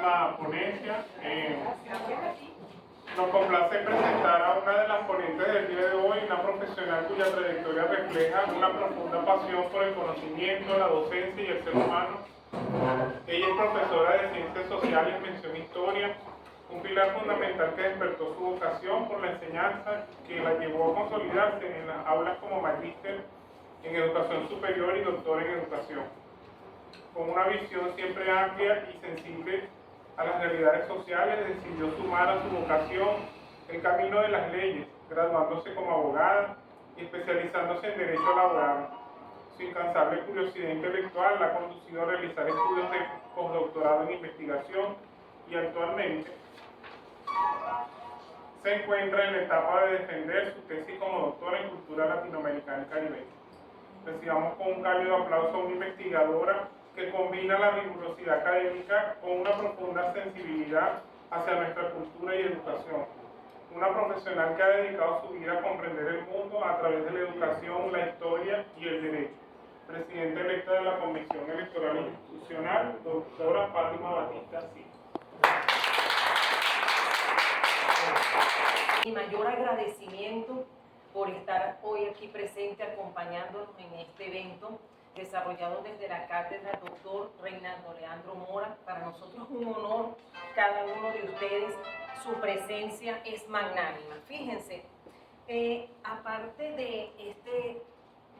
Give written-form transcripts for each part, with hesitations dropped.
la ponencia. Nos complace presentar a una de las ponentes del día de hoy, una profesional cuya trayectoria refleja una profunda pasión por el conocimiento, la docencia y el ser humano. Ella es profesora de Ciencias Sociales, mención Historia, un pilar fundamental que despertó su vocación por la enseñanza, que la llevó a consolidarse en las aulas como magíster en Educación Superior y doctor en Educación. Con una visión siempre amplia y sensible a las realidades sociales, decidió sumar a su vocación el camino de las leyes, graduándose como abogada y especializándose en Derecho Laboral. Su incansable curiosidad intelectual la ha conducido a realizar estudios de postdoctorado en investigación y actualmente se encuentra en la etapa de defender su tesis como doctora en cultura latinoamericana y caribeña. Recibamos con un cálido aplauso a una investigadora que combina la rigurosidad académica con una profunda sensibilidad hacia nuestra cultura y educación. Una profesional que ha dedicado su vida a comprender el mundo a través de la educación, la historia y el derecho. Presidenta electa de la Comisión Electoral Institucional, doctora Fátima Batista Silva. Mi mayor agradecimiento por estar hoy aquí presente acompañándonos en este evento desarrollado desde la cátedra Dr. Reinaldo Leandro Mora. Para nosotros es un honor cada uno de ustedes, su presencia es magnánima. Fíjense, aparte de este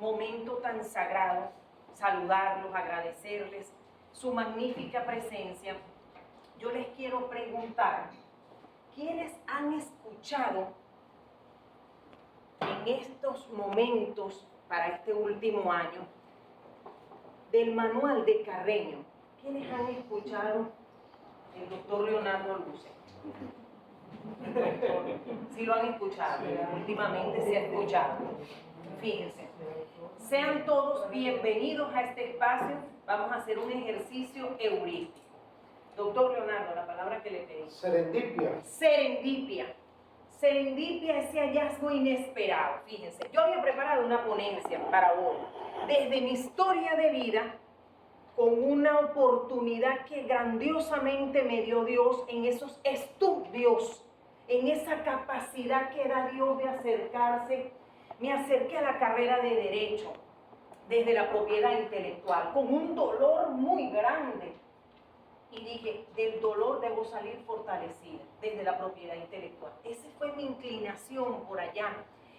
momento tan sagrado, saludarlos, agradecerles su magnífica presencia, yo les quiero preguntar, ¿quiénes han escuchado en estos momentos, para este último año, del manual de Carreño? ¿Quiénes han escuchado el doctor Leonardo Luce? Sí lo han escuchado, últimamente se ha escuchado. Fíjense, sean todos bienvenidos a este espacio. Vamos a hacer un ejercicio heurístico. Doctor Leonardo, la palabra que le pedí. Serendipia. Serendipia. Serendipia, ese hallazgo inesperado. Fíjense, yo había preparado una ponencia para hoy, desde mi historia de vida, con una oportunidad que grandiosamente me dio Dios en esos estudios, en esa capacidad que da Dios de acercarse. Me acerqué a la carrera de Derecho, desde la propiedad intelectual, con un dolor muy grande. Y dije, del dolor debo salir fortalecida, desde la propiedad intelectual. Esa fue mi inclinación por allá,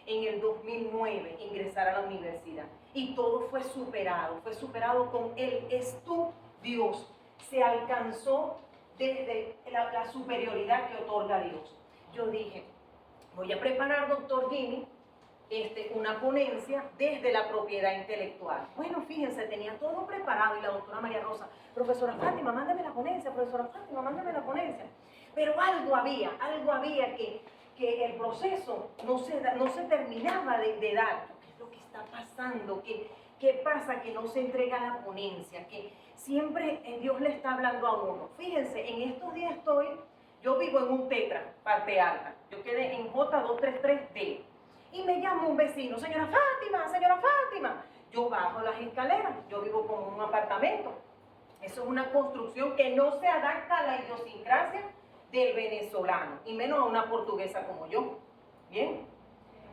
en el 2009, ingresar a la universidad. Y todo fue superado con el estudio. Se alcanzó desde la superioridad que otorga Dios. Yo dije, voy a preparar, doctor Jimmy, una ponencia desde la propiedad intelectual. Bueno, fíjense, tenía todo preparado y la doctora María Rosa, profesora Fátima, mándame la ponencia, profesora Fátima, mándame la ponencia. Pero algo había que el proceso no se terminaba de dar. ¿Qué es lo que está pasando? ¿Qué pasa? Que no se entrega la ponencia, que siempre Dios le está hablando a uno. Fíjense, en estos días yo vivo en un tetra, parte alta. Yo quedé en J233D. Y me llama un vecino, señora Fátima. Yo bajo las escaleras, yo vivo con un apartamento. Eso es una construcción que no se adapta a la idiosincrasia del venezolano, y menos a una portuguesa como yo. Bien.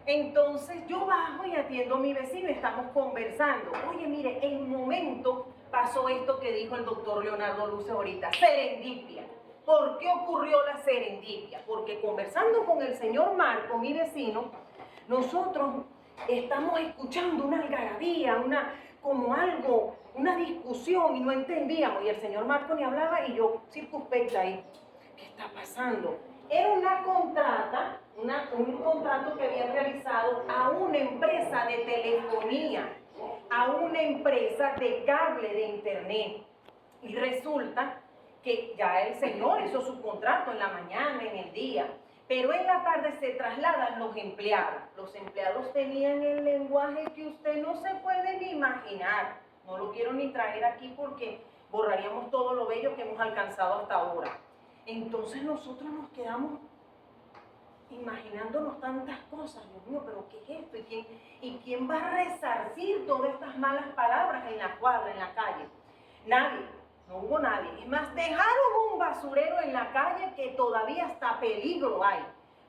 Entonces yo bajo y atiendo a mi vecino y estamos conversando. Oye, mire, en un momento pasó esto que dijo el doctor Leonardo Luce ahorita, serendipia. ¿Por qué ocurrió la serendipia? Porque conversando con el señor Marco, mi vecino, nosotros estamos escuchando una algarabía, una discusión, y no entendíamos. Y el señor Marco ni hablaba y yo circunspecta ahí. ¿Qué está pasando? Era un contrato que habían realizado a una empresa de telefonía, a una empresa de cable de internet. Y resulta que ya el señor hizo su contrato en la mañana, en el día, pero en la tarde se trasladan los empleados. Los empleados tenían el lenguaje que usted no se puede ni imaginar. No lo quiero ni traer aquí porque borraríamos todo lo bello que hemos alcanzado hasta ahora. Entonces nosotros nos quedamos imaginándonos tantas cosas. Dios mío, ¿pero qué es esto? ¿Y quién va a resarcir todas estas malas palabras en la cuadra, en la calle? Nadie. No hubo nadie. Es más, dejaron un basurero en la calle que todavía hasta peligro hay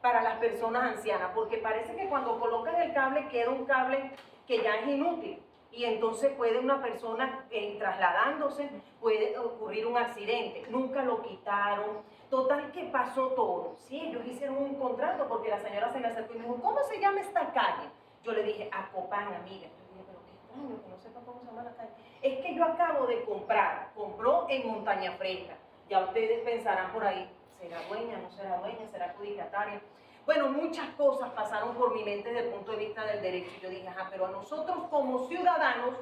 para las personas ancianas, porque parece que cuando colocan el cable queda un cable que ya es inútil y entonces puede una persona trasladándose, puede ocurrir un accidente. Nunca lo quitaron. Total que pasó todo. Sí, ellos hicieron un contrato porque la señora se me acercó y me dijo, ¿cómo se llama esta calle? Yo le dije, Acopán, amiga. Yo dije, pero qué extraño que no sepa cómo se llama la calle. Es que yo acabo de comprar, compró en Montaña Fresca. Ya ustedes pensarán por ahí, ¿será dueña, no será dueña, será adjudicataria? Bueno, muchas cosas pasaron por mi mente desde el punto de vista del derecho. Yo dije, ajá, pero a nosotros como ciudadanos,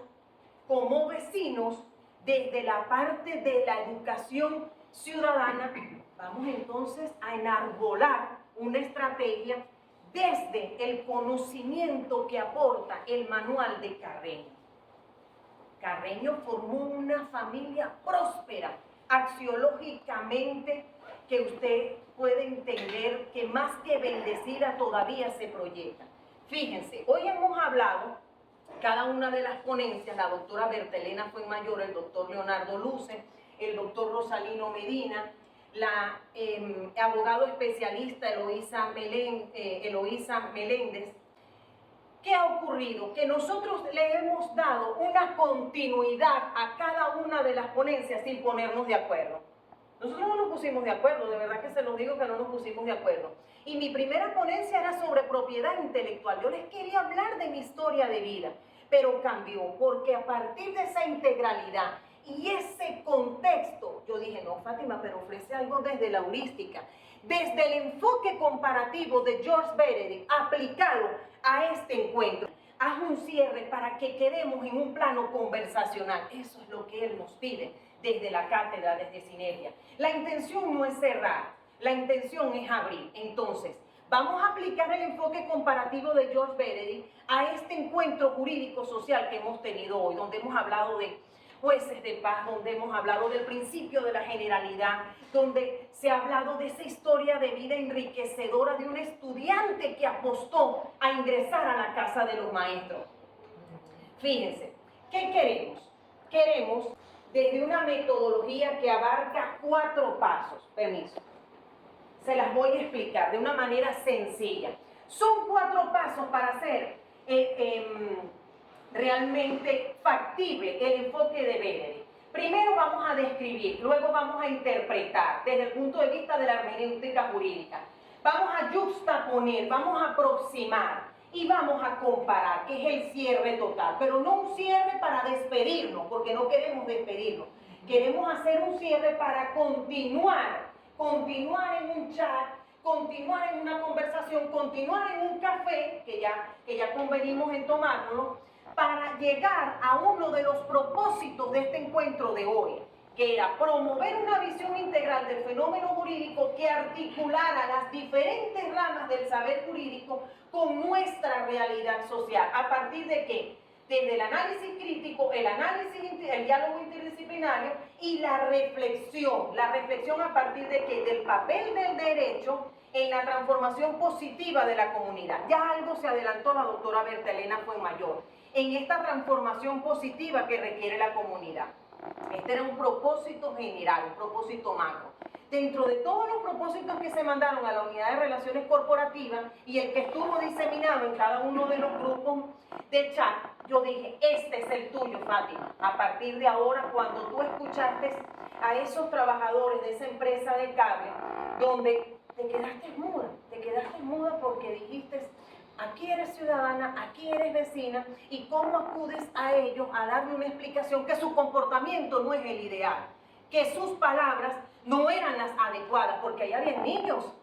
como vecinos, desde la parte de la educación ciudadana, vamos entonces a enarbolar una estrategia desde el conocimiento que aporta el manual de Carreño. Carreño formó una familia próspera, axiológicamente, que usted puede entender que más que bendecida todavía se proyecta. Fíjense, hoy hemos hablado, cada una de las ponencias, la doctora Bertelena Fuenmayor, el doctor Leonardo Luce, el doctor Rosalino Medina, la abogado especialista Eloísa Meléndez. ¿Qué ha ocurrido? Que nosotros le hemos dado una continuidad a cada una de las ponencias sin ponernos de acuerdo. Nosotros no nos pusimos de acuerdo, de verdad que se los digo que no nos pusimos de acuerdo. Y mi primera ponencia era sobre propiedad intelectual. Yo les quería hablar de mi historia de vida, pero cambió, porque a partir de esa integralidad y ese contexto, yo dije, no, Fátima, pero ofrece algo desde la heurística, desde el enfoque comparativo de George Benedict aplicado a este encuentro. Haz un cierre para que quedemos en un plano conversacional. Eso es lo que él nos pide desde la cátedra, desde Sinergia. La intención no es cerrar, la intención es abrir. Entonces, vamos a aplicar el enfoque comparativo de George Benedict a este encuentro jurídico-social que hemos tenido hoy, donde hemos hablado de jueces de paz, donde hemos hablado del principio de la generalidad, donde se ha hablado de esa historia de vida enriquecedora de un estudiante que apostó a ingresar a la casa de los maestros. Fíjense, ¿qué queremos? Queremos desde una metodología que abarca 4 pasos. Permiso. Se las voy a explicar de una manera sencilla. Son 4 pasos para hacer realmente factible el enfoque de Benedict. Primero vamos a describir, luego vamos a interpretar desde el punto de vista de la hermenéutica jurídica. Vamos a yuxtaponer, vamos a aproximar y vamos a comparar, que es el cierre total. Pero no un cierre para despedirnos, porque no queremos despedirnos. Queremos hacer un cierre para continuar en un chat, continuar en una conversación, continuar en un café, que ya convenimos en tomárnoslo, para llegar a uno de los propósitos de este encuentro de hoy, que era promover una visión integral del fenómeno jurídico que articulara las diferentes ramas del saber jurídico con nuestra realidad social. ¿A partir de qué? Desde el análisis crítico, el diálogo interdisciplinario y la reflexión. La reflexión a partir de qué? Del papel del derecho en la transformación positiva de la comunidad. Ya algo se adelantó la doctora Bertelena Fuenmayor en esta transformación positiva que requiere la comunidad. Este era un propósito general, un propósito macro. Dentro de todos los propósitos que se mandaron a la unidad de relaciones corporativas y el que estuvo diseminado en cada uno de los grupos de chat, yo dije, este es el tuyo, Fátima. A partir de ahora, cuando tú escuchaste a esos trabajadores de esa empresa de cable, donde te quedaste muda porque dijiste, aquí eres ciudadana, aquí eres vecina, y cómo acudes a ellos a darle una explicación que su comportamiento no es el ideal, que sus palabras no eran las adecuadas, porque ahí había niños,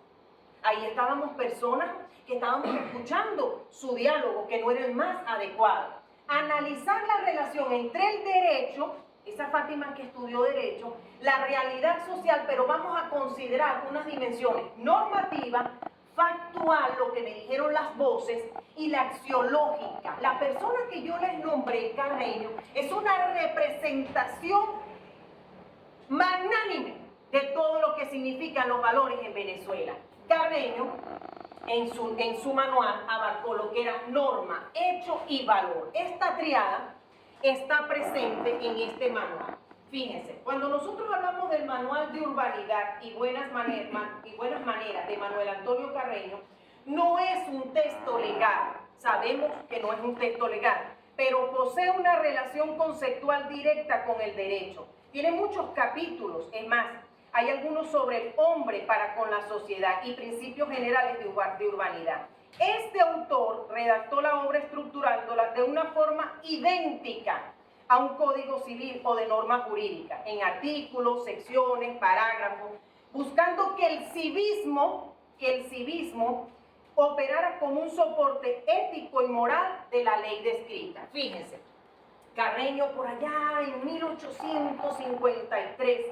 ahí estábamos personas que estábamos escuchando su diálogo, que no era el más adecuado. Analizar la relación entre el derecho, esa Fátima que estudió derecho, la realidad social, pero vamos a considerar unas dimensiones normativas, factual, lo que me dijeron las voces, y la axiológica. La persona que yo les nombré, Carreño, es una representación magnánime de todo lo que significan los valores en Venezuela. Carreño, en su manual, abarcó lo que era norma, hecho y valor. Esta triada está presente en este manual. Fíjense, cuando nosotros hablamos del Manual de Urbanidad y Buenas Maneras de Manuel Antonio Carreño, no es un texto legal, sabemos que no es un texto legal, pero posee una relación conceptual directa con el derecho. Tiene muchos capítulos, es más, hay algunos sobre el hombre para con la sociedad y principios generales de urbanidad. Este autor redactó la obra estructurándola de una forma idéntica a un código civil o de norma jurídica, en artículos, secciones, parágrafos, buscando que el civismo operara como un soporte ético y moral de la ley descrita. Fíjense, Carreño por allá en 1853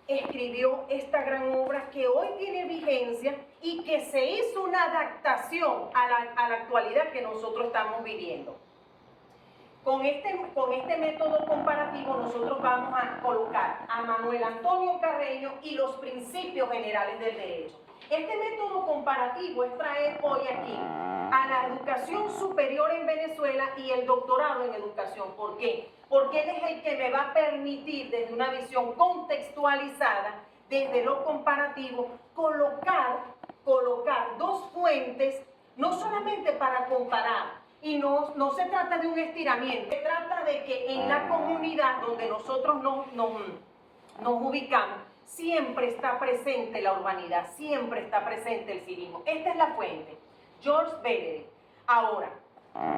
escribió esta gran obra que hoy tiene vigencia y que se hizo una adaptación a la actualidad que nosotros estamos viviendo. Con este método comparativo nosotros vamos a colocar a Manuel Antonio Carreño y los principios generales del derecho. Este método comparativo es traer hoy aquí a la educación superior en Venezuela y el doctorado en educación. ¿Por qué? Porque él es el que me va a permitir, desde una visión contextualizada, desde lo comparativo, colocar dos fuentes, no solamente para comparar, y no se trata de un estiramiento, se trata de que en la comunidad donde nosotros nos ubicamos, siempre está presente la urbanidad, siempre está presente el civismo. Esta es la fuente, George Benedict. Ahora,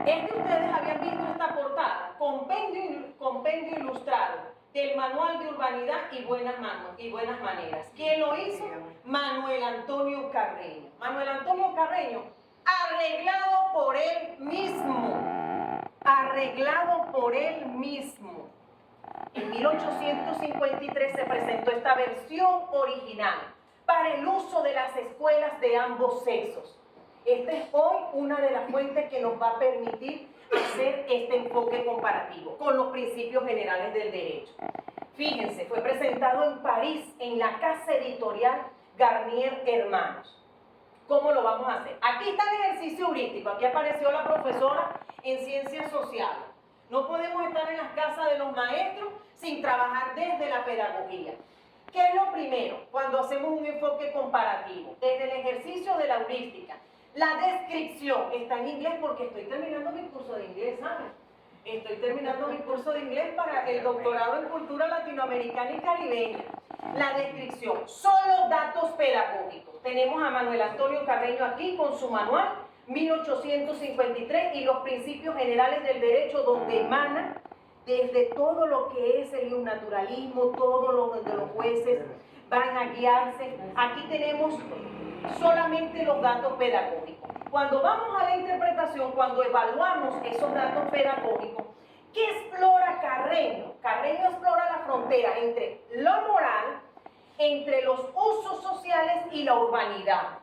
es que ustedes habían visto esta portada, compendio ilustrado del Manual de Urbanidad y Buenas Maneras. ¿Quién lo hizo? Manuel Antonio Carreño. Manuel Antonio Carreño, arreglado por él mismo. En 1853 se presentó esta versión original para el uso de las escuelas de ambos sexos. Esta es hoy una de las fuentes que nos va a permitir hacer este enfoque comparativo con los principios generales del derecho. Fíjense, fue presentado en París, en la casa editorial Garnier Hermanos. ¿Cómo lo vamos a hacer? Aquí está el ejercicio heurístico, aquí apareció la profesora en Ciencias Sociales. No podemos estar en las casas de los maestros sin trabajar desde la pedagogía. ¿Qué es lo primero cuando hacemos un enfoque comparativo? Desde el ejercicio de la heurística. La descripción está en inglés porque estoy terminando mi curso de inglés, ¿saben? Estoy terminando mi curso de inglés para el doctorado en cultura latinoamericana y caribeña. La descripción, solo datos pedagógicos. Tenemos a Manuel Antonio Carreño aquí con su manual, 1853, y los principios generales del derecho, donde emana desde todo lo que es el naturalismo, todo lo donde los jueces van a guiarse. Aquí tenemos solamente los datos pedagógicos. Cuando vamos a la interpretación, cuando evaluamos esos datos pedagógicos, ¿qué explora Carreño? Carreño explora la frontera entre lo moral, entre los usos sociales y la urbanidad,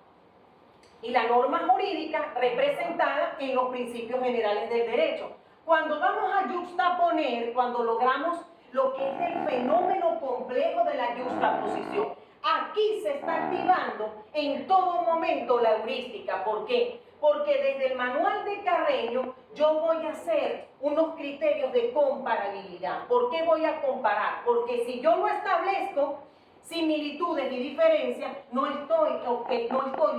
y la norma jurídica representada en los principios generales del derecho. Cuando vamos a yuxtaponer, cuando logramos lo que es el fenómeno complejo de la yuxtaposición, aquí se está activando en todo momento la heurística. ¿Por qué? Porque desde el manual de Carreño yo voy a hacer unos criterios de comparabilidad. ¿Por qué voy a comparar? Porque si yo no establezco similitudes y diferencias, no estoy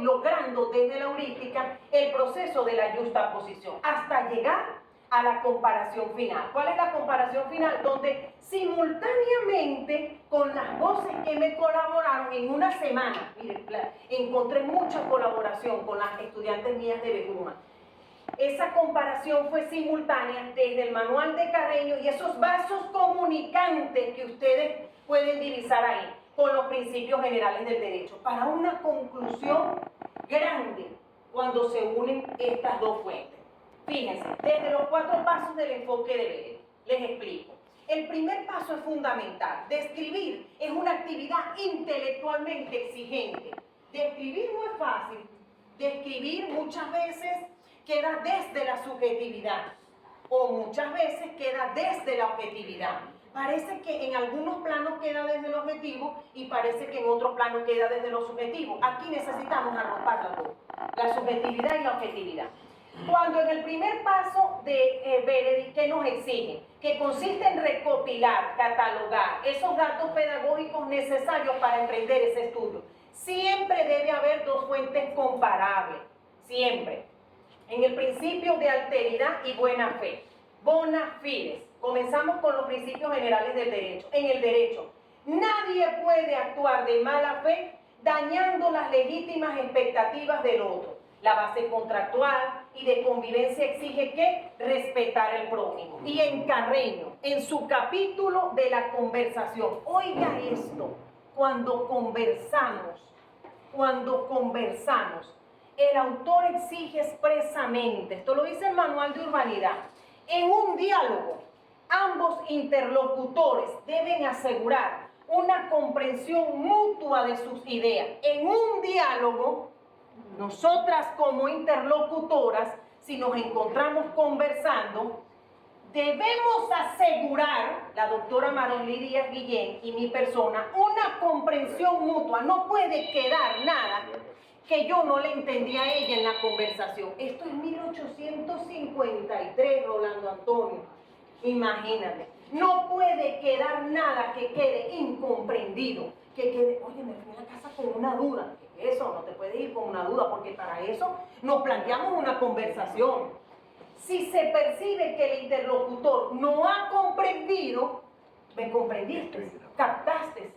logrando desde la heurística el proceso de la yuxtaposición hasta llegar a la comparación final. ¿Cuál es la comparación final? Donde simultáneamente con las voces que me colaboraron en una semana, miren, encontré mucha colaboración con las estudiantes mías de Bejuma. Esa comparación fue simultánea desde el manual de Carreño y esos vasos comunicantes que ustedes pueden divisar ahí con los principios generales del derecho, para una conclusión grande cuando se unen estas dos fuentes. Fíjense, desde los 4 pasos del enfoque de Benedict, les explico. El primer paso es fundamental. Describir es una actividad intelectualmente exigente. Describir no es fácil. Describir muchas veces queda desde la subjetividad o muchas veces queda desde la objetividad. Parece que en algunos planos queda desde el objetivo y parece que en otros planos queda desde lo subjetivo. Aquí necesitamos arropar las dos, la subjetividad y la objetividad. Cuando en el primer paso de Veredi, ¿qué nos exigen? Que consiste en recopilar, catalogar esos datos pedagógicos necesarios para emprender ese estudio. Siempre debe haber dos fuentes comparables, siempre. En el principio de alteridad y buena fe. Bona fides. Comenzamos con los principios generales del derecho. En el derecho, nadie puede actuar de mala fe dañando las legítimas expectativas del otro. La base contractual y de convivencia exige que respetar al prójimo. Y en Carreño, en su capítulo de la conversación, oiga esto, cuando conversamos, el autor exige expresamente, esto lo dice el Manual de Urbanidad, en un diálogo, ambos interlocutores deben asegurar una comprensión mutua de sus ideas. En un diálogo, nosotras como interlocutoras, si nos encontramos conversando, debemos asegurar, la doctora Marolí Díaz Guillén y mi persona, una comprensión mutua. No puede quedar nada que yo no le entendí a ella en la conversación. Esto es 1853, Rolando Antonio. Imagínate. No puede quedar nada que quede incomprendido. Que quede, oye, me fui a la casa con una duda. Eso, no te puedes ir con una duda, porque para eso nos planteamos una conversación. Si se percibe que el interlocutor no ha comprendido, ¿me comprendiste? ¿Captaste?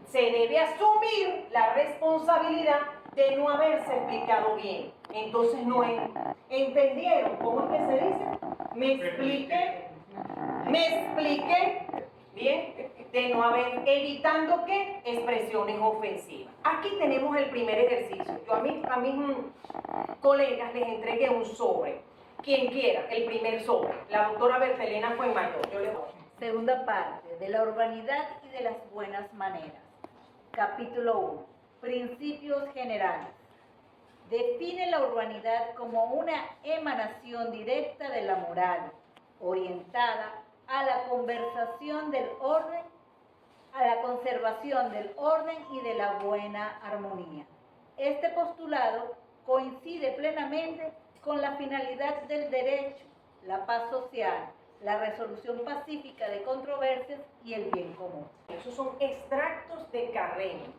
Se debe asumir la responsabilidad de no haberse explicado bien. Entonces no entendieron. ¿Cómo es que se dice? Me expliqué bien, de no haber, evitando que expresiones ofensivas. Aquí tenemos el primer ejercicio. Yo a mis colegas les entregué un sobre. Quien quiera, el primer sobre. La doctora Bertelena Fuenmayor. Yo le doy. Segunda parte, de la urbanidad y de las buenas maneras. Capítulo 1. Principios generales. Define la urbanidad como una emanación directa de la moral, orientada a la conservación del orden y de la buena armonía. Este postulado coincide plenamente con la finalidad del derecho, la paz social, la resolución pacífica de controversias y el bien común. Esos son extractos de Carreño.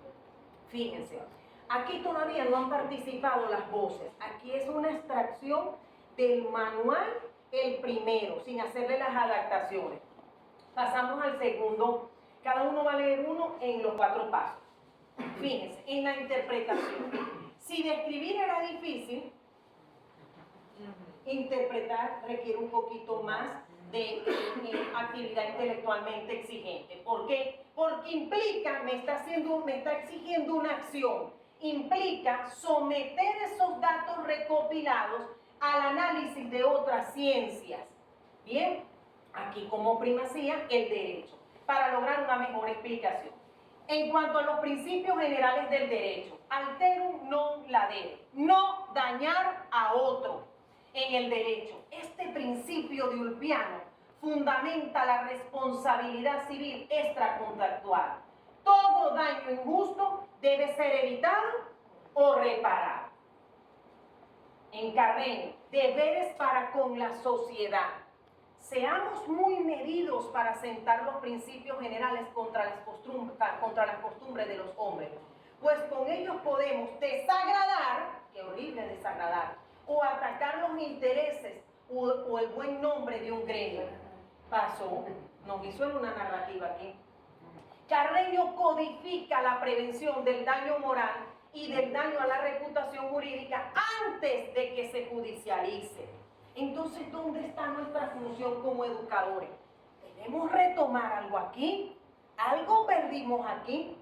Fíjense, aquí todavía no han participado las voces. Aquí es una extracción del manual, el primero, sin hacerle las adaptaciones. Pasamos al segundo. Cada uno va a leer uno en los 4 pasos. Fíjense, en la interpretación. Si describir era difícil, interpretar requiere un poquito más de actividad intelectualmente exigente. ¿Por qué? Porque implica, me está exigiendo una acción. Implica someter esos datos recopilados al análisis de otras ciencias. Bien, aquí como primacía el derecho, para lograr una mejor explicación. En cuanto a los principios generales del derecho, alterum non ladere, no dañar a otro. En el derecho, este principio de Ulpiano fundamenta la responsabilidad civil extracontractual. Todo daño injusto debe ser evitado o reparado. En Carreño, deberes para con la sociedad. Seamos muy medidos para sentar los principios generales contra las costumbres de los hombres, pues con ellos podemos desagradar, qué horrible desagradar, o atacar los intereses o el buen nombre de un gremio. Pasó, nos hizo en una narrativa aquí. Carreño codifica la prevención del daño moral y del daño a la reputación jurídica antes de que se judicialice. Entonces, ¿dónde está nuestra función como educadores? Debemos retomar algo aquí. Algo perdimos aquí,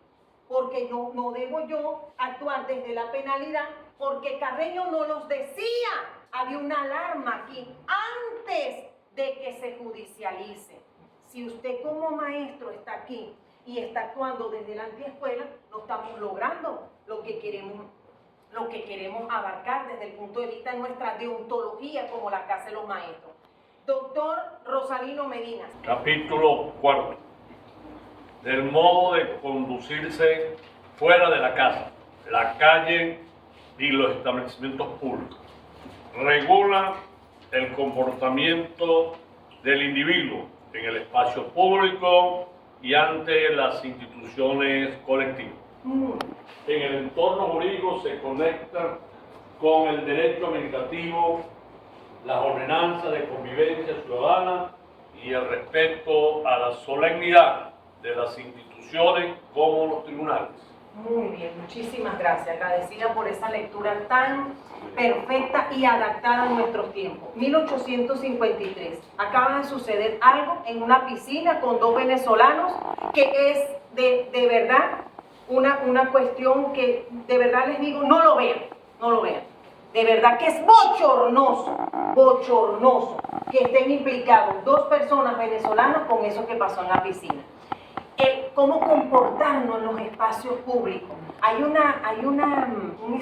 porque no debo yo actuar desde la penalidad, porque Carreño no los decía. Había una alarma aquí antes de que se judicialice. Si usted como maestro está aquí y está actuando desde la antiescuela, no estamos logrando lo que queremos abarcar desde el punto de vista de nuestra deontología como la que hacen los maestros. Doctor Rosalino Medina. Capítulo 4. Del modo de conducirse fuera de la casa, la calle y los establecimientos públicos. regula el comportamiento del individuo en el espacio público y ante las instituciones colectivas. En el entorno jurídico se conecta con el derecho administrativo, las ordenanzas de convivencia ciudadana y el respeto a la solemnidad de las instituciones como los tribunales. Muy bien, muchísimas gracias. Agradecida por esa lectura tan perfecta y adaptada a nuestros tiempos. 1853. Acaba de suceder algo en una piscina con dos venezolanos que es de verdad una cuestión que de verdad les digo, no lo vean, no lo vean. De verdad que es bochornoso que estén implicados dos personas venezolanas con eso que pasó en la piscina. Cómo comportarnos en los espacios públicos. Hay un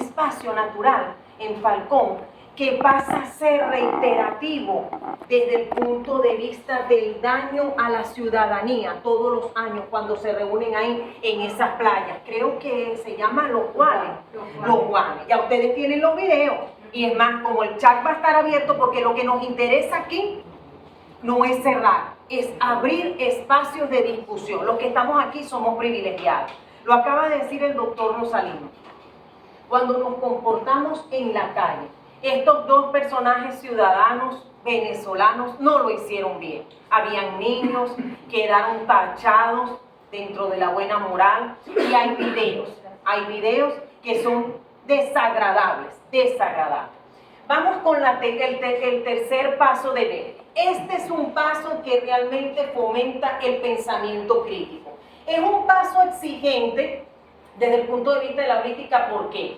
espacio natural en Falcón que pasa a ser reiterativo desde el punto de vista del daño a la ciudadanía todos los años cuando se reúnen ahí en esas playas. Creo que se llama Los Guanes. Los Guanes. Ya ustedes tienen los videos. Y es más, como el chat va a estar abierto, porque lo que nos interesa aquí no es cerrar, es abrir espacios de discusión. Los que estamos aquí somos privilegiados. Lo acaba de decir el doctor Rosalino. Cuando nos comportamos en la calle, estos dos personajes ciudadanos venezolanos no lo hicieron bien. Habían niños, quedaron tachados dentro de la buena moral y hay videos que son desagradables. Vamos con el tercer paso de ver. Este es un paso que realmente fomenta el pensamiento crítico. Es un paso exigente desde el punto de vista de la política. ¿Por qué?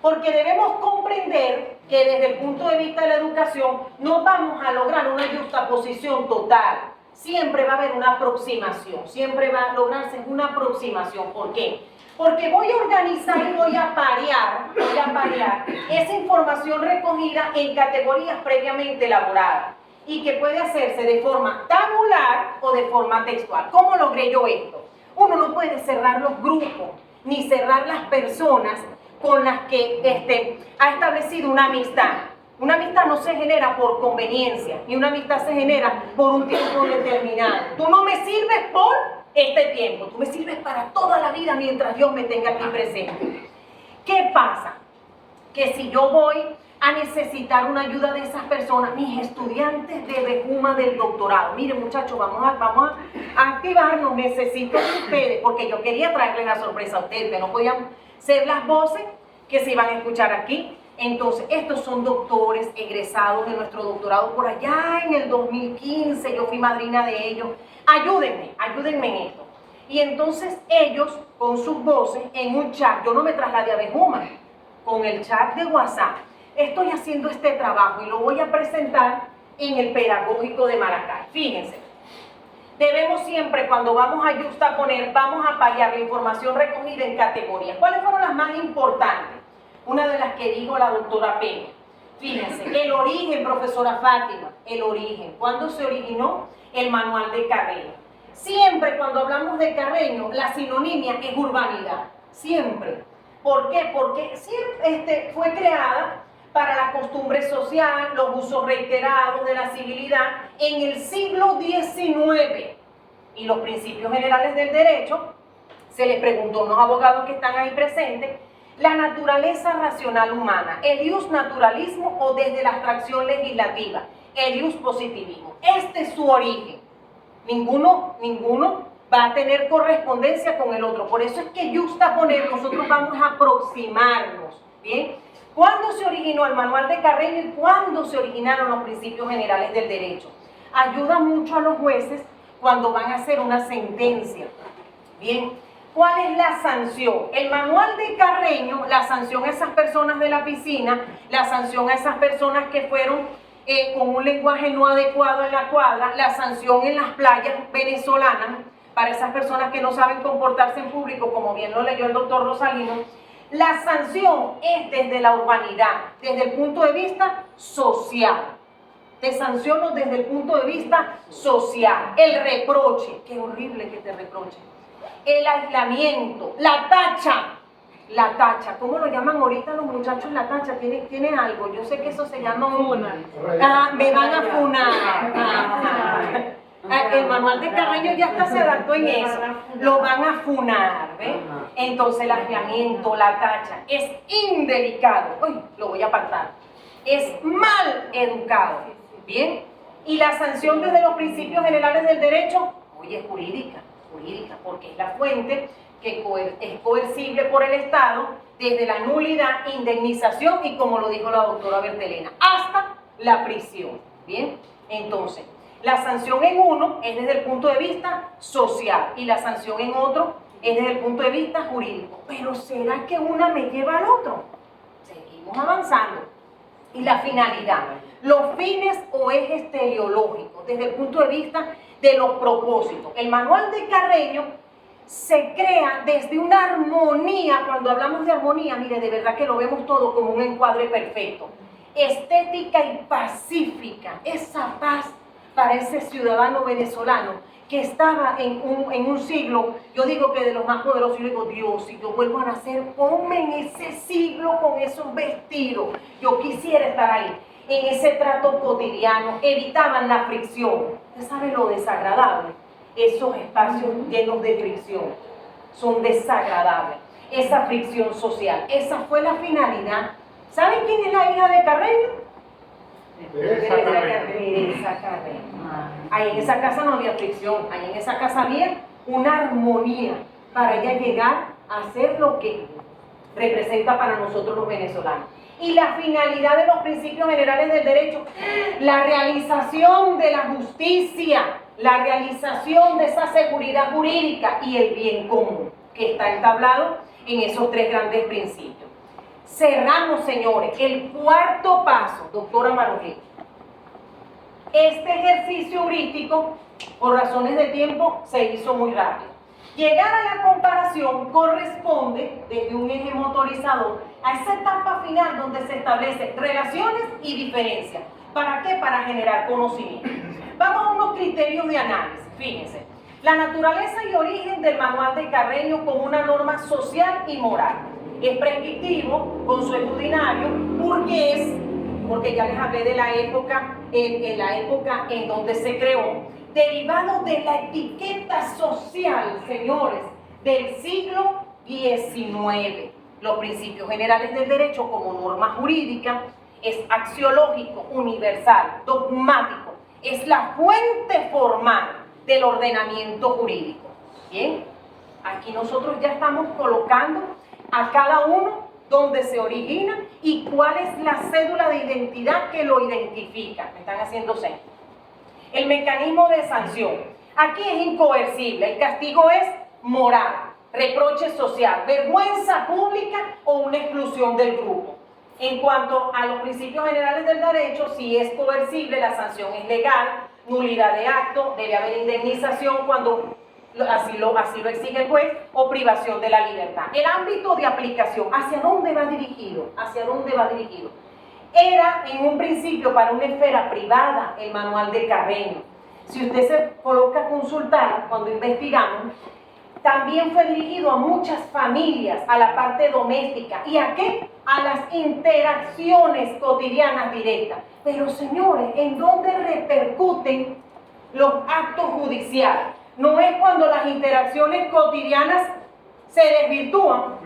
Porque debemos comprender que desde el punto de vista de la educación no vamos a lograr una justaposición total. Siempre va a haber una aproximación, siempre va a lograrse una aproximación. ¿Por qué? Porque voy a organizar y voy a parear esa información recogida en categorías previamente elaboradas y que puede hacerse de forma tabular o de forma textual. ¿Cómo logré yo esto? Uno no puede cerrar los grupos ni cerrar las personas con las que ha establecido una amistad. Una amistad no se genera por conveniencia, ni una amistad se genera por un tiempo determinado. Tú no me sirves por este tiempo, tú me sirves para toda la vida mientras Dios me tenga aquí presente. ¿Qué pasa? Que si yo voy a necesitar una ayuda de esas personas, mis estudiantes de Becuma del doctorado, miren muchachos, vamos a activarnos, necesito de ustedes, porque yo quería traerles la sorpresa a ustedes, que no podían ser las voces que se iban a escuchar aquí. Entonces, estos son doctores egresados de nuestro doctorado por allá en el 2015, yo fui madrina de ellos. Ayúdenme en esto. Y entonces ellos, con sus voces, en un chat, yo no me trasladé a Becuma, con el chat de WhatsApp, estoy haciendo este trabajo y lo voy a presentar en el Pedagógico de Maracay. Fíjense, debemos siempre, cuando vamos a justaponer, vamos a parear la información recogida en categorías. ¿Cuáles fueron las más importantes? Una de las que dijo la doctora Peña. Fíjense, el origen, profesora Fátima, el origen. ¿Cuándo se originó el manual de Carreño? Siempre cuando hablamos de Carreño, la sinonimia es urbanidad. Siempre. ¿Por qué? Porque siempre fue creada para la costumbre social, los usos reiterados de la civilidad en el siglo XIX. Y los principios generales del derecho, se les preguntó a unos abogados que están ahí presentes, la naturaleza racional humana, el ius naturalismo o desde la abstracción legislativa, el ius positivismo. Este es su origen. Ninguno va a tener correspondencia con el otro. Por eso es que justaponer, nosotros vamos a aproximarnos. ¿Bien? ¿Cuándo se originó el manual de Carreño y cuándo se originaron los principios generales del derecho? Ayuda mucho a los jueces cuando van a hacer una sentencia. Bien. ¿Cuál es la sanción? El manual de Carreño, la sanción a esas personas de la piscina, la sanción a esas personas que fueron con un lenguaje no adecuado en la cuadra, la sanción en las playas venezolanas, para esas personas que no saben comportarse en público, como bien lo leyó el doctor Rosalino. La sanción es desde la urbanidad, desde el punto de vista social. Te sanciono desde el punto de vista social. El reproche, qué horrible que te reprochen. El aislamiento, la tacha, La tacha, ¿cómo lo llaman ahorita los muchachos la tacha? ¿Tienen algo? Yo sé que eso se llama una. Ah, me van a funar. El manual de Carreño ya hasta se adaptó en eso. Lo van a funar, ¿ves? Entonces el afeamiento, la tacha, es indelicado. Uy, lo voy a apartar. Es mal educado, ¿bien? Y la sanción desde los principios generales del derecho, oye, es jurídica, porque es la fuente que es coercible por el Estado desde la nulidad, indemnización y, como lo dijo la doctora Bertelena, hasta la prisión, ¿bien? Entonces, la sanción en uno es desde el punto de vista social y la sanción en otro es desde el punto de vista jurídico. Pero ¿será que una me lleva al otro? Seguimos avanzando. Y la finalidad, los fines o ejes teleológicos, desde el punto de vista de los propósitos. El manual de Carreño se crea desde una armonía. Cuando hablamos de armonía, mire, de verdad que lo vemos todo como un encuadre perfecto, estética y pacífica, esa paz para ese ciudadano venezolano que estaba en un siglo, yo digo que de los más poderosos. Yo digo, Dios, si yo vuelvo a nacer, ponme en ese siglo con esos vestidos, yo quisiera estar ahí, en ese trato cotidiano. Evitaban la fricción. ¿Usted sabe lo desagradable? Esos espacios llenos de fricción son desagradables. Esa fricción social, esa fue la finalidad. ¿Saben quién es la hija de Carreño? Teresa Carreño. Ahí en esa casa no había fricción, ahí en esa casa había una armonía para ella llegar a hacer lo que representa para nosotros los venezolanos. Y la finalidad de los principios generales del derecho, la realización de la justicia, la realización de esa seguridad jurídica y el bien común, que está entablado en esos tres grandes principios. Cerramos, señores, el cuarto paso, doctora Marolí. Este ejercicio heurístico, por razones de tiempo, se hizo muy rápido. Llegar a la comparación corresponde, desde un eje motorizador, a esa etapa final donde se establecen relaciones y diferencias. ¿Para qué? Para generar conocimiento. Vamos a unos criterios de análisis. Fíjense, la naturaleza y origen del manual de Carreño como una norma social y moral. Es prescriptivo, consuetudinario, porque ya les hablé de la época, en la época en donde se creó, derivado de la etiqueta social, señores, del siglo XIX. Los principios generales del derecho como norma jurídica es axiológico, universal, dogmático, es la fuente formal del ordenamiento jurídico. Bien, aquí nosotros ya estamos colocando a cada uno donde se origina y cuál es la cédula de identidad que lo identifica. Me están haciendo señas. El mecanismo de sanción. Aquí es incoercible. El castigo es moral, reproche social, vergüenza pública o una exclusión del grupo. En cuanto a los principios generales del derecho, si es coercible, la sanción es legal, nulidad de acto, debe haber indemnización cuando así lo exige el juez, o privación de la libertad. El ámbito de aplicación, ¿hacia dónde va dirigido? ¿Hacia dónde va dirigido? Era en un principio para una esfera privada el manual de Carreño. Si usted se coloca a consultar cuando investigamos, también fue dirigido a muchas familias, a la parte doméstica. ¿Y a qué? A las interacciones cotidianas directas. Pero señores, ¿en dónde repercuten los actos judiciales? No es cuando las interacciones cotidianas se desvirtúan.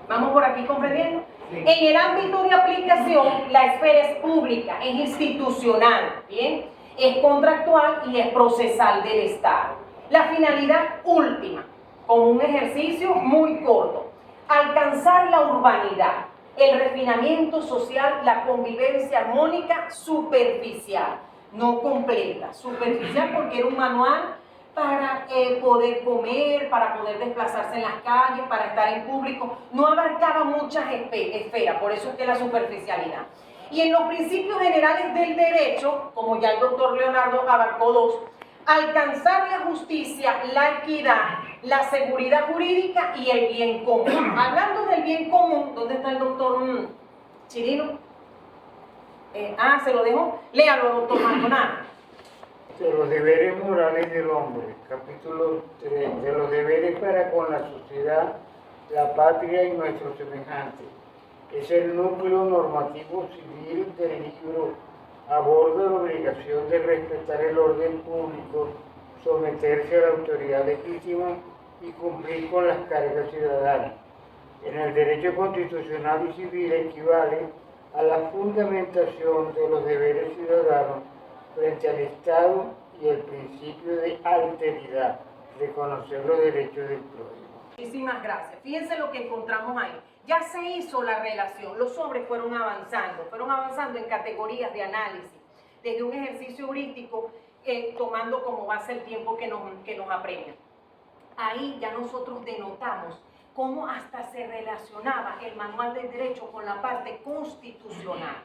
¿Vamos por aquí comprendiendo? Sí. En el ámbito de aplicación, la esfera es pública, es institucional, ¿bien? Es contractual y es procesal del Estado. La finalidad última, como un ejercicio muy corto, alcanzar la urbanidad, el refinamiento social, la convivencia armónica superficial, no completa, superficial, porque era un manual para poder comer, para poder desplazarse en las calles, para estar en público. No abarcaba muchas esferas, por eso es que la superficialidad. Y en los principios generales del derecho, como ya el doctor Leonardo abarcó dos, alcanzar la justicia, la equidad, la seguridad jurídica y el bien común. Hablando del bien común, ¿dónde está el doctor Chirino? Se lo dejo. Léalo, doctor Maldonado. De los deberes morales del hombre, capítulo 3, de los deberes para con la sociedad la patria y nuestros semejantes. Es el núcleo normativo civil del libro. Aborda la obligación de respetar el orden público, someterse a la autoridad legítima y cumplir con las cargas ciudadanas. En el derecho constitucional y civil equivale a la fundamentación de los deberes ciudadanos frente al Estado y el principio de alteridad, reconocer los derechos del prójimo. Muchísimas gracias. Fíjense lo que encontramos ahí. Ya se hizo la relación, los sobres fueron avanzando en categorías de análisis, desde un ejercicio heurístico tomando como base el tiempo que nos apremia. Ahí ya nosotros denotamos cómo hasta se relacionaba el manual del derecho con la parte constitucional.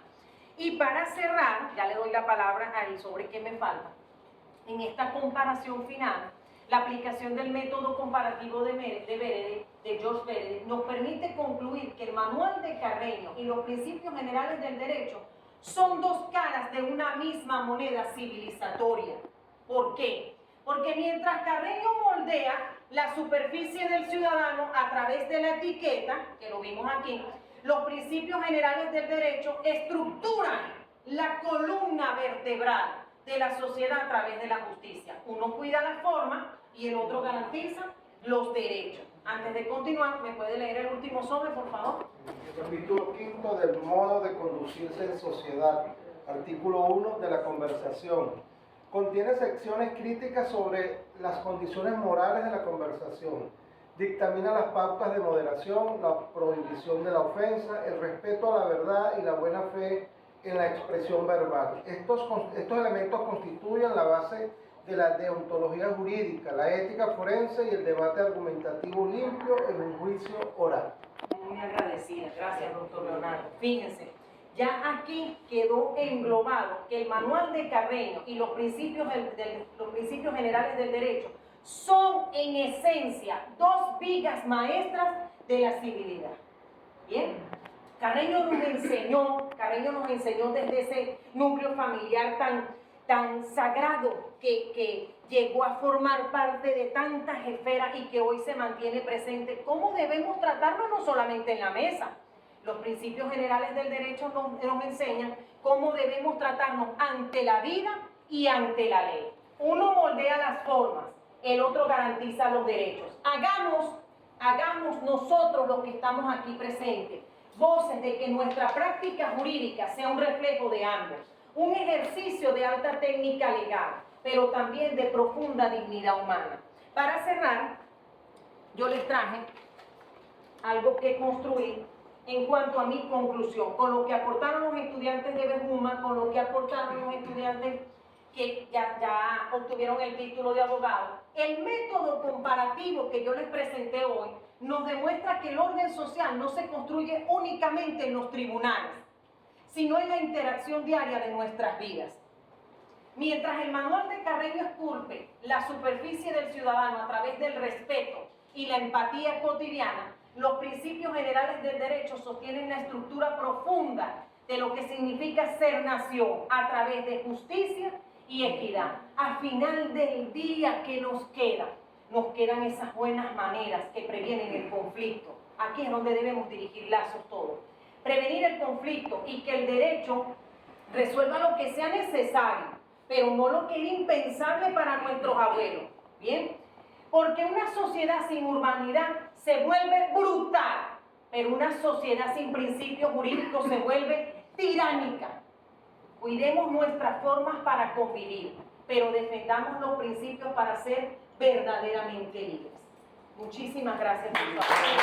Y para cerrar, ya le doy la palabra al sobre qué me falta. En esta comparación final, la aplicación del método comparativo de George Meredith nos permite concluir que el manual de Carreño y los principios generales del derecho son dos caras de una misma moneda civilizatoria. ¿Por qué? Porque mientras Carreño moldea la superficie del ciudadano a través de la etiqueta, que lo vimos aquí, los principios generales del derecho estructuran la columna vertebral de la sociedad a través de la justicia. Uno cuida la forma y el otro garantiza los derechos. Antes de continuar, ¿me puede leer el último sobre, por favor? Capítulo 5 del modo de conducirse en sociedad. Artículo 1 de la conversación. Contiene secciones críticas sobre las condiciones morales de la conversación. Dictamina las pautas de moderación, la prohibición de la ofensa, el respeto a la verdad y la buena fe en la expresión verbal. Estos elementos constituyen la base de la deontología jurídica, la ética forense y el debate argumentativo limpio en un juicio oral. Muy agradecida, gracias, doctor Leonardo. Fíjense, ya aquí quedó englobado que el manual de Carreño y los principios generales del derecho son en esencia dos vigas maestras de la civilidad. ¿Bien? Carreño nos enseñó desde ese núcleo familiar tan sagrado que llegó a formar parte de tantas esferas y que hoy se mantiene presente, cómo debemos tratarnos no solamente en la mesa. Los principios generales del derecho nos enseñan cómo debemos tratarnos ante la vida y ante la ley. Uno moldea las formas, el otro garantiza los derechos. Hagamos nosotros los que estamos aquí presentes voces de que nuestra práctica jurídica sea un reflejo de ambos, un ejercicio de alta técnica legal, pero también de profunda dignidad humana. Para cerrar, yo les traje algo que construir en cuanto a mi conclusión, con lo que aportaron los estudiantes de Bejuma, con lo que aportaron los estudiantes que ya obtuvieron el título de abogado. El método comparativo que yo les presenté hoy nos demuestra que el orden social no se construye únicamente en los tribunales, sino en la interacción diaria de nuestras vidas. Mientras el manual de Carreño esculpe la superficie del ciudadano a través del respeto y la empatía cotidiana, los principios generales del derecho sostienen la estructura profunda de lo que significa ser nación a través de justicia y equidad. Al final del día, ¿qué nos queda? Nos quedan esas buenas maneras que previenen el conflicto. Aquí es donde debemos dirigir lazos todos. Prevenir el conflicto y que el derecho resuelva lo que sea necesario, pero no lo que era impensable para nuestros abuelos. ¿Bien? Porque una sociedad sin urbanidad se vuelve brutal, pero una sociedad sin principios jurídicos se vuelve tiránica. Cuidemos nuestras formas para convivir, pero defendamos los principios para ser verdaderamente libres. Muchísimas gracias por su atención.